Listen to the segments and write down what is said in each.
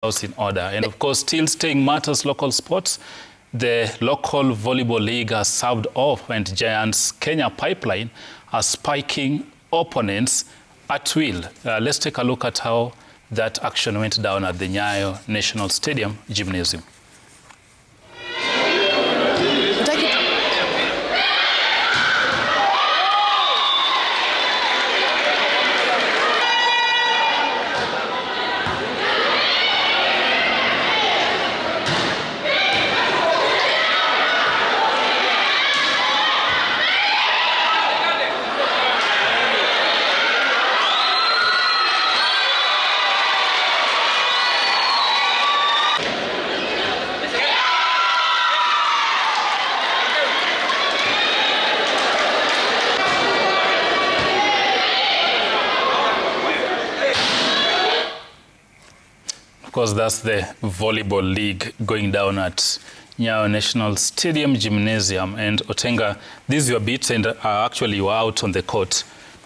house in order. And of course, still staying matters local sports. The local volleyball league has served off, and Giants Kenya Pipeline are spiking opponents at will. Let's take a look at how that action went down at the Nyayo National Stadium Gymnasium. Of course, that's the volleyball league going down at Nyayo National Stadium Gymnasium. And Otenga, this is your beat, and actually you are out on the court.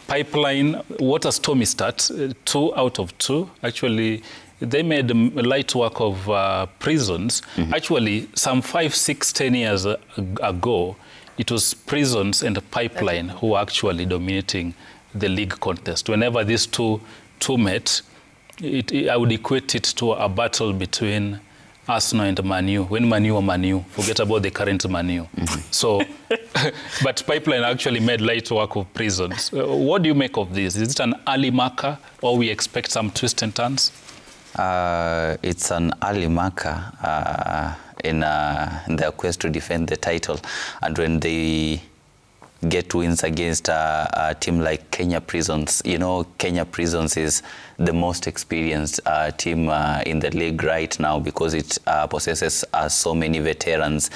Pipeline, what a stormy start, 2 out of 2. Actually, they made light work of Prisons. Actually, some 5, 6, 10 years ago, it was Prisons and Pipeline who were actually dominating the league contest. Whenever these two met, I would equate it to a battle between Arsenal and Man U. When Man U or Man U, forget about the current Man U. So, but Pipeline actually made light work of Prisons. What do you make of this? Is it an early marker, or we expect some twists and turns? It's an early marker in their quest to defend the title. And when they get wins against a team like Kenya Prisons. You know, Kenya Prisons is the most experienced team in the league right now because it possesses so many veterans.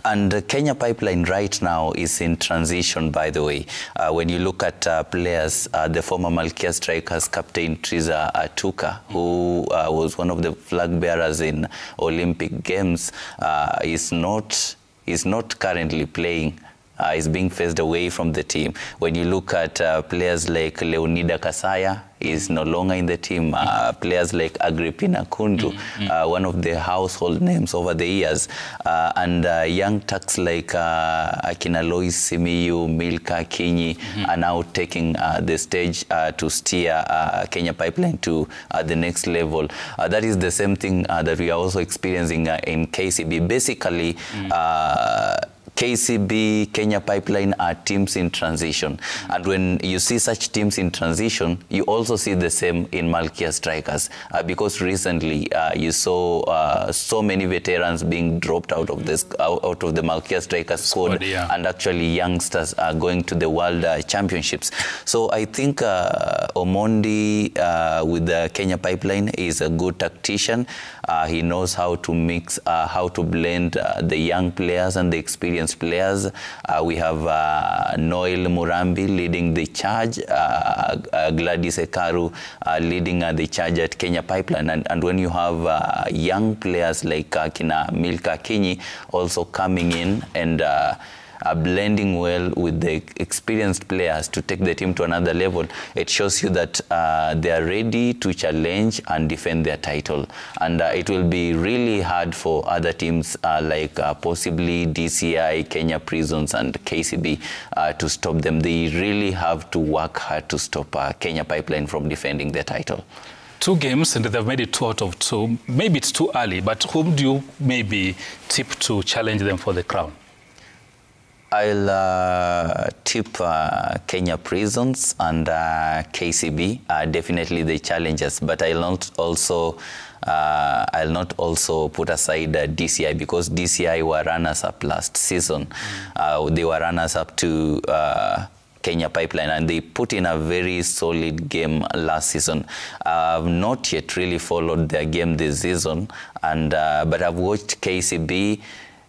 And Kenya Pipeline right now is in transition, by the way. When you look at players, the former Malkia Strikers captain Triza Atuka, who was one of the flag bearers in Olympic Games, is not currently playing. Is being phased away from the team. When you look at players like Leonida Kasaya, is no longer in the team. Players like Agrippina Kundu, one of the household names over the years. And young tucks like Akina Lois Simiyu, Milka Kinyi are now taking the stage to steer Kenya Pipeline to the next level. That is the same thing that we are also experiencing in KCB. Basically, KCB, Kenya Pipeline are teams in transition. And when you see such teams in transition, you also see the same in Malkia Strikers. Because recently you saw so many veterans being dropped out of the Malkia Strikers squad, and actually youngsters are going to the World Championships. So I think Omondi with the Kenya Pipeline is a good tactician. He knows how to mix, how to blend the young players and the experienced players. We have Noel Murambi leading the charge, Gladys Ekaru leading the charge at Kenya Pipeline. And when you have young players like Kina Milka Kinyi also coming in and blending well with the experienced players to take the team to another level, it shows you that they are ready to challenge and defend their title. And it will be really hard for other teams like possibly DCI, Kenya Prisons and KCB to stop them. They really have to work hard to stop Kenya Pipeline from defending their title. 2 games, and they've made it 2 out of 2. Maybe it's too early, but whom do you maybe tip to challenge them for the crown? I'll tip Kenya Prisons and KCB, definitely the challengers, but I'll not also put aside DCI, because DCI were runners-up last season. They were runners-up to Kenya Pipeline, and they put in a very solid game last season. I've not yet really followed their game this season, and but I've watched KCB.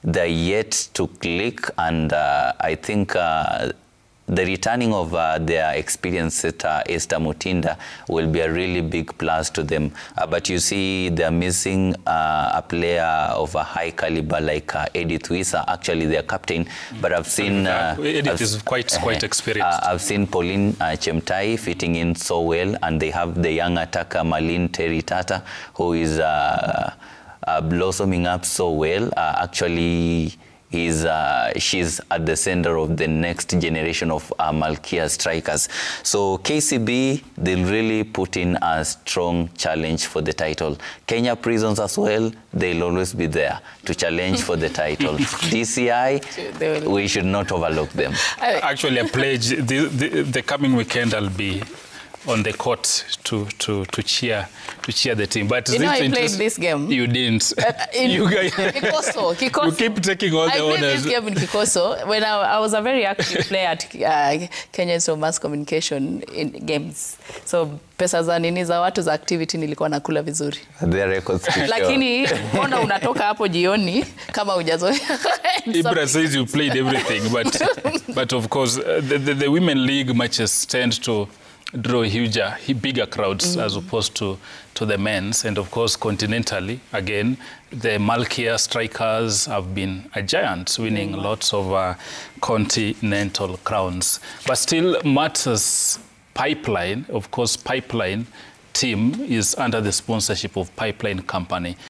They're yet to click, and I think the returning of their experienced setter, Esther Mutinda, will be a really big plus to them. But you see, they're missing a player of a high caliber like Edith Wisa, actually their captain. But I've seen... Edith is quite experienced. I've seen Pauline Chemtai fitting in so well, and they have the young attacker Malin Teritata, who is blossoming up so well. Actually, she's at the center of the next generation of Malkia strikers. So KCB, they'll really put in a strong challenge for the title. Kenya Prisons as well, they'll always be there to challenge for the title. DCI, we should not overlook them. Actually, a pledge, the coming weekend I'll be on the court to cheer the team. But you know, I played this game. You didn't. You guys. Kikoso. You keep taking all the honors. I played this game in Kikoso when I was a very active player at Kenya Institute of Mass Communication in games. So pesa za nini za watu za activity nilikuwa nakula vizuri. Their records to show. Lakini mbona unatoka hapo jioni kama hujazoea? Ibra says you played everything, but of course the women league matches tend to draw bigger crowds as opposed to the men's. And of course, continentally, again, the Malkia strikers have been a giant, winning lots of continental crowns. But still, Matters Pipeline, of course, Pipeline team is under the sponsorship of Pipeline Company.